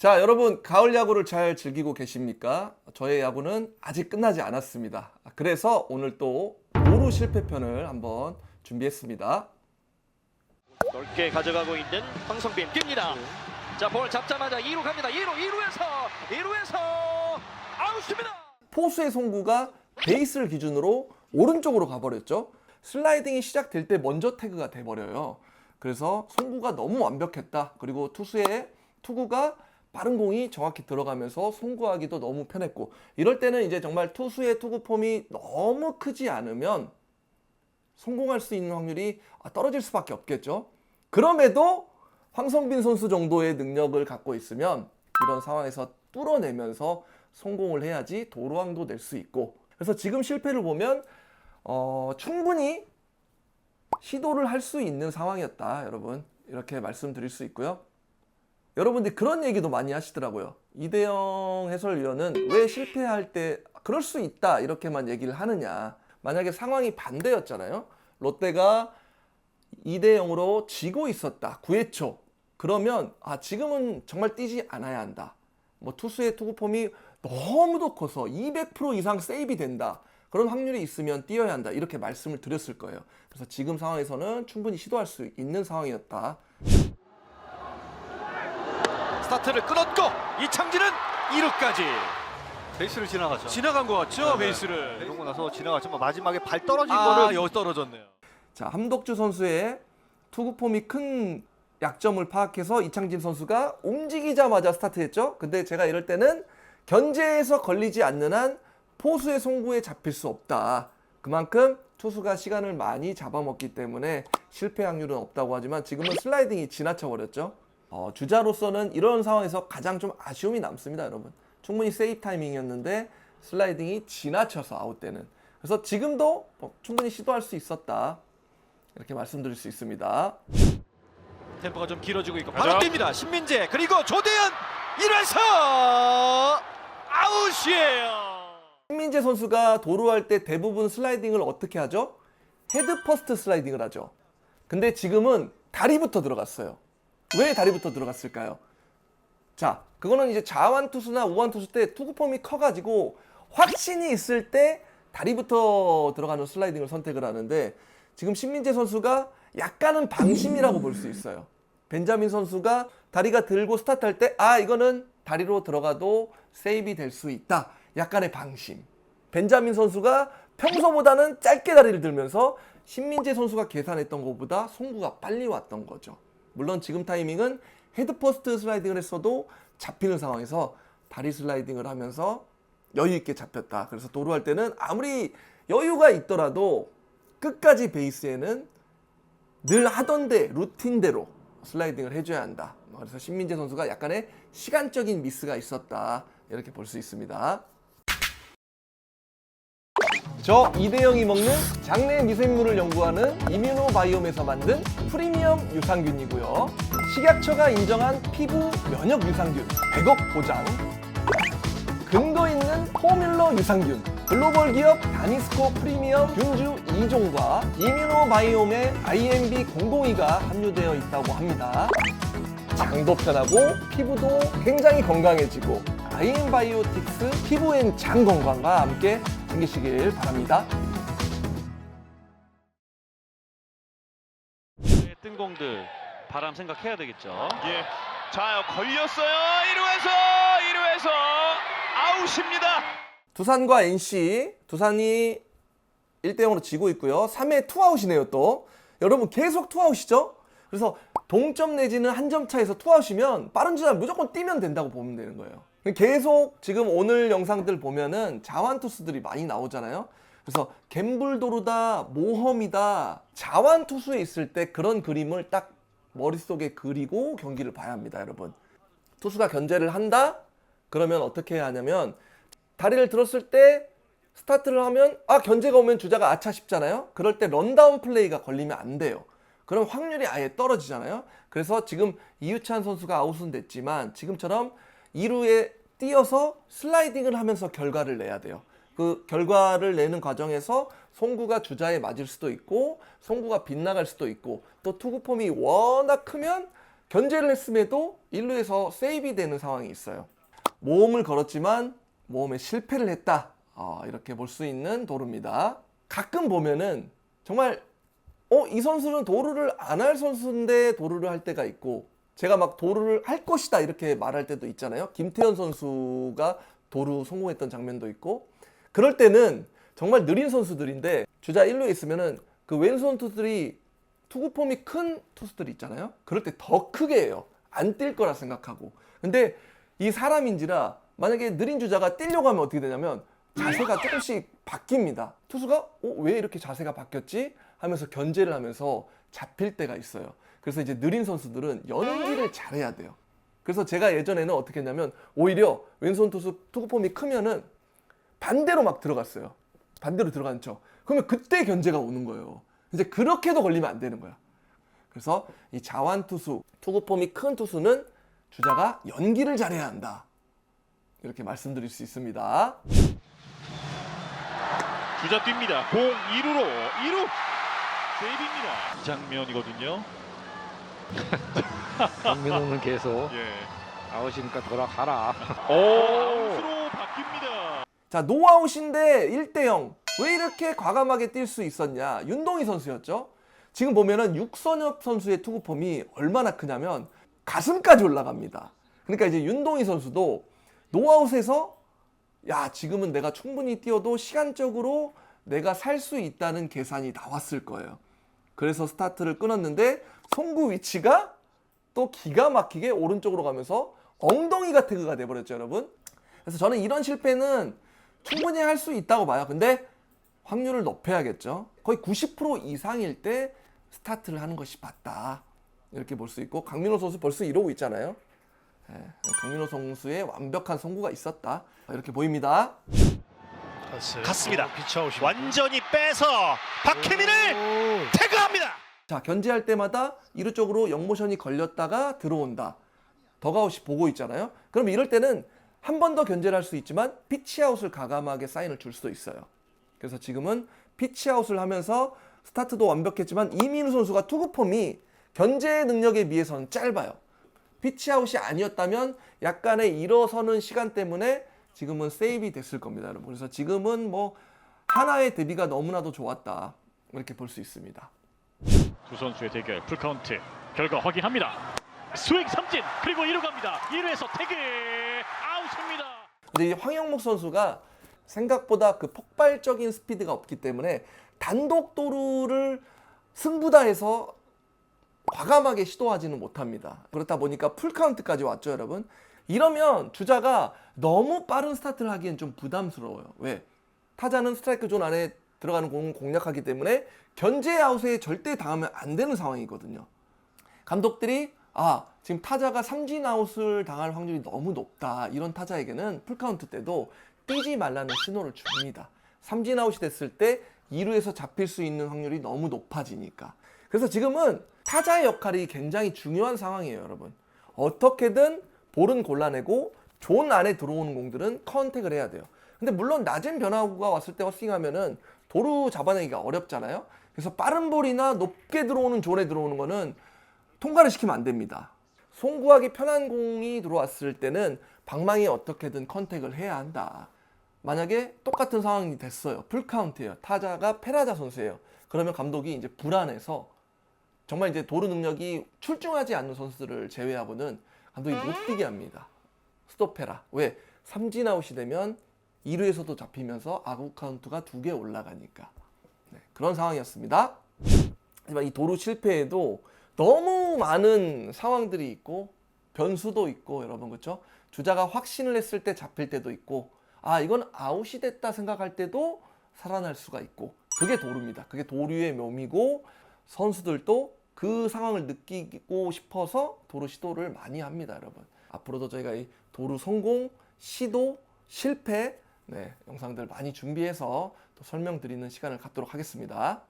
자, 여러분 가을 야구를 잘 즐기고 계십니까? 저의 야구는 아직 끝나지 않았습니다. 그래서 오늘 또 도루 실패편을 한번 준비했습니다. 넓게 가져가고 있는 황성빈 뜁니다. 자, 볼 잡자마자 2루 갑니다. 2루에서 아웃입니다. 포수의 송구가 베이스를 기준으로 오른쪽으로 가버렸죠. 슬라이딩이 시작될 때 먼저 태그가 돼버려요. 그래서 송구가 너무 완벽했다. 그리고 투수의 투구가 빠른 공이 정확히 들어가면서 송구하기도 너무 편했고, 이럴 때는 이제 정말 투수의 투구 폼이 너무 크지 않으면 성공할 수 있는 확률이 떨어질 수밖에 없겠죠. 그럼에도 황성빈 선수 정도의 능력을 갖고 있으면 이런 상황에서 뚫어내면서 성공을 해야지 도루왕도 낼 수 있고, 그래서 지금 실패를 보면 충분히 시도를 할 수 있는 상황이었다, 여러분. 이렇게 말씀드릴 수 있고요. 여러분들 그런 얘기도 많이 하시더라고요. 이대영 해설위원은 왜 실패할 때 그럴 수 있다 이렇게만 얘기를 하느냐. 만약에 상황이 반대였잖아요. 롯데가 2대0으로 지고 있었다, 9회 초. 그러면 지금은 정말 뛰지 않아야 한다. 투수의 투구 폼이 너무도 커서 200% 이상 세이브이 된다, 그런 확률이 있으면 뛰어야 한다, 이렇게 말씀을 드렸을 거예요. 그래서 지금 상황에서는 충분히 시도할 수 있는 상황이었다. 스타트를 끊었고 이창진은 2루까지 베이스를 지나가죠. 지나간 것 같죠? 네. 베이스를. 이러고 나서 지나갔지만 마지막에 발 떨어진 거는 여기 떨어졌네요. 자, 함덕주 선수의 투구 폼이 큰 약점을 파악해서 이창진 선수가 움직이자마자 스타트했죠. 근데 제가 이럴 때는 견제에서 걸리지 않는 한 포수의 송구에 잡힐 수 없다. 그만큼 투수가 시간을 많이 잡아먹기 때문에 실패 확률은 없다고 하지만 지금은 슬라이딩이 지나쳐 버렸죠. 주자로서는 이런 상황에서 가장 좀 아쉬움이 남습니다, 여러분. 충분히 세이프 타이밍이었는데 슬라이딩이 지나쳐서 아웃되는. 그래서 지금도 충분히 시도할 수 있었다, 이렇게 말씀드릴 수 있습니다. 템포가 좀 길어지고 있고 바로 뜁니다. 신민재 그리고 조대현 1회서 아웃이에요. 신민재 선수가 도루할 때 대부분 슬라이딩을 어떻게 하죠? 헤드 퍼스트 슬라이딩을 하죠. 근데 지금은 다리부터 들어갔어요. 왜 다리부터 들어갔을까요? 자, 그거는 이제 좌완 투수나 우완 투수 때 투구 폼이 커가지고 확신이 있을 때 다리부터 들어가는 슬라이딩을 선택을 하는데, 지금 신민재 선수가 약간은 방심이라고 볼 수 있어요. 벤자민 선수가 다리가 들고 스타트할 때 이거는 다리로 들어가도 세이브이 될 수 있다, 약간의 방심. 벤자민 선수가 평소보다는 짧게 다리를 들면서 신민재 선수가 계산했던 것보다 송구가 빨리 왔던 거죠. 물론 지금 타이밍은 헤드 퍼스트 슬라이딩을 했어도 잡히는 상황에서 다리 슬라이딩을 하면서 여유 있게 잡혔다. 그래서 도루할 때는 아무리 여유가 있더라도 끝까지 베이스에는 늘 하던데 루틴대로 슬라이딩을 해줘야 한다. 그래서 신민재 선수가 약간의 시간적인 미스가 있었다, 이렇게 볼 수 있습니다. 저 이대영이 먹는 장내 미생물을 연구하는 이뮤노바이옴에서 만든 프리미엄 유산균이고요. 식약처가 인정한 피부 면역 유산균 100억 보장, 근거 있는 포뮬러 유산균, 글로벌 기업 다니스코 프리미엄 균주 2종과 이뮤노바이옴의 IMB002가 함유되어 있다고 합니다. 장도 편하고 피부도 굉장히 건강해지고 아이엠바이오틱스 피부엔 장 건강과 함께 챙기시길 바랍니다. 뜬 공들 바람 생각해야 되겠죠. 예. 자, 걸렸어요. 1루에서 아웃입니다. 두산과 NC, 두산이 1대0으로 지고 있고요. 3회 투아웃이네요 또. 여러분 계속 투아웃이죠? 그래서 동점 내지는 한 점 차에서 투아웃이면 빠른 주자 무조건 뛰면 된다고 보면 되는 거예요. 계속 지금 오늘 영상들 보면은 자완 투수들이 많이 나오잖아요. 그래서 갬블 도루다, 모험이다, 자완 투수에 있을 때 그런 그림을 딱 머릿속에 그리고 경기를 봐야 합니다, 여러분. 투수가 견제를 한다? 그러면 어떻게 해야 하냐면 다리를 들었을 때 스타트를 하면 견제가 오면 주자가 아차 싶잖아요. 그럴 때 런다운 플레이가 걸리면 안 돼요. 그럼 확률이 아예 떨어지잖아요. 그래서 지금 이유찬 선수가 아웃은 됐지만 지금처럼 2루에 뛰어서 슬라이딩을 하면서 결과를 내야 돼요. 그 결과를 내는 과정에서 송구가 주자에 맞을 수도 있고 송구가 빗나갈 수도 있고 또 투구 폼이 워낙 크면 견제를 했음에도 1루에서 세이브이 되는 상황이 있어요. 모험을 걸었지만 모험에 실패를 했다. 이렇게 볼 수 있는 도루입니다. 가끔 보면은 정말 이 선수는 도루를 안 할 선수인데 도루를 할 때가 있고, 제가 막 도루를 할 것이다 이렇게 말할 때도 있잖아요. 김태현 선수가 도루 성공했던 장면도 있고, 그럴 때는 정말 느린 선수들인데 주자 1루에 있으면은 그 왼손 투수들이 투구 폼이 큰 투수들이 있잖아요. 그럴 때 더 크게 해요. 안 뛸 거라 생각하고. 근데 이 사람인지라 만약에 느린 주자가 뛰려고 하면 어떻게 되냐면 자세가 조금씩 바뀝니다. 투수가 왜 이렇게 자세가 바뀌었지? 하면서 견제를 하면서 잡힐 때가 있어요. 그래서 이제 느린 선수들은 연기를 잘해야 돼요. 그래서 제가 예전에는 어떻게 했냐면 오히려 왼손 투수 투구 폼이 크면은 반대로 막 들어갔어요. 반대로 들어가는 척. 그러면 그때 견제가 오는 거예요. 이제 그렇게도 걸리면 안 되는 거야. 그래서 이 자완 투수, 투구 폼이 큰 투수는 주자가 연기를 잘해야 한다. 이렇게 말씀드릴 수 있습니다. 주자 뜁니다. 공 2루로 2루 세이브입니다. 이 장면이거든요. 강민호는 계속 예. 아웃이니까 돌아가라. 아웃으로 바뀝니다. 자, 노아웃인데 1대0. 왜 이렇게 과감하게 뛸 수 있었냐? 윤동희 선수였죠. 지금 보면은 육선엽 선수의 투구 폼이 얼마나 크냐면 가슴까지 올라갑니다. 그러니까 이제 윤동희 선수도 노아웃에서 야, 지금은 내가 충분히 뛰어도 시간적으로 내가 살 수 있다는 계산이 나왔을 거예요. 그래서 스타트를 끊었는데 송구 위치가 또 기가 막히게 오른쪽으로 가면서 엉덩이가 태그가 돼버렸죠, 여러분. 그래서 저는 이런 실패는 충분히 할 수 있다고 봐요. 근데 확률을 높여야겠죠. 거의 90% 이상일 때 스타트를 하는 것이 맞다. 이렇게 볼 수 있고, 강민호 선수 벌써 이러고 있잖아요. 강민호 선수의 완벽한 송구가 있었다. 이렇게 보입니다. 갔습니다. 완전히 빼서 박혜민을 태그합니다. 자, 견제할 때마다 2루 쪽으로 영모션이 걸렸다가 들어온다. 더가웃이 보고 있잖아요. 그럼 이럴 때는 한 번 더 견제를 할 수 있지만 피치아웃을 가감하게 사인을 줄 수도 있어요. 그래서 지금은 피치아웃을 하면서 스타트도 완벽했지만 이민우 선수가 투구폼이 견제 능력에 비해서는 짧아요. 피치아웃이 아니었다면 약간의 일어서는 시간 때문에 지금은 세이브이 됐을 겁니다, 여러분. 그래서 지금은 뭐 하나의 대비가 너무나도 좋았다. 이렇게 볼 수 있습니다. 두 선수의 대결 풀카운트 결과 확인합니다. 스윙 삼진 그리고 2루 갑니다. 2루에서 태그 아웃입니다. 근데 이 황영목 선수가 생각보다 그 폭발적인 스피드가 없기 때문에 단독 도루를 승부다해서 과감하게 시도하지는 못합니다. 그렇다 보니까 풀카운트까지 왔죠, 여러분. 이러면 주자가 너무 빠른 스타트를 하기엔 좀 부담스러워요. 왜? 타자는 스트라이크 존 안에 들어가는 공을 공략하기 때문에 견제 아웃에 절대 당하면 안 되는 상황이거든요. 감독들이 지금 타자가 삼진 아웃을 당할 확률이 너무 높다. 이런 타자에게는 풀카운트 때도 뛰지 말라는 신호를 줍니다. 삼진 아웃이 됐을 때 2루에서 잡힐 수 있는 확률이 너무 높아지니까. 그래서 지금은 타자의 역할이 굉장히 중요한 상황이에요, 여러분. 어떻게든 볼은 골라내고 존 안에 들어오는 공들은 컨택을 해야 돼요. 근데 물론 낮은 변화구가 왔을 때 헛스윙하면은 도루 잡아내기가 어렵잖아요. 그래서 빠른 볼이나 높게 들어오는 존에 들어오는 거는 통과를 시키면 안 됩니다. 송구하기 편한 공이 들어왔을 때는 방망이에 어떻게든 컨택을 해야 한다. 만약에 똑같은 상황이 됐어요. 풀카운트예요. 타자가 페라자 선수예요. 그러면 감독이 이제 불안해서 정말 이제 도루 능력이 출중하지 않는 선수들을 제외하고는 감독이 못 뛰게 합니다. 스톱해라. 왜? 삼진 아웃이 되면 2루에서도 잡히면서 아웃 카운트가 2개 올라가니까. 그런 상황이었습니다. 하지만 이 도루 실패에도 너무 많은 상황들이 있고 변수도 있고, 여러분, 그렇죠? 주자가 확신을 했을 때 잡힐 때도 있고, 이건 아웃이 됐다 생각할 때도 살아날 수가 있고, 그게 도루입니다. 그게 도루의 묘미고, 선수들도 그 상황을 느끼고 싶어서 도루 시도를 많이 합니다, 여러분. 앞으로도 저희가 이 도루 성공, 시도, 실패 영상들 많이 준비해서 또 설명드리는 시간을 갖도록 하겠습니다.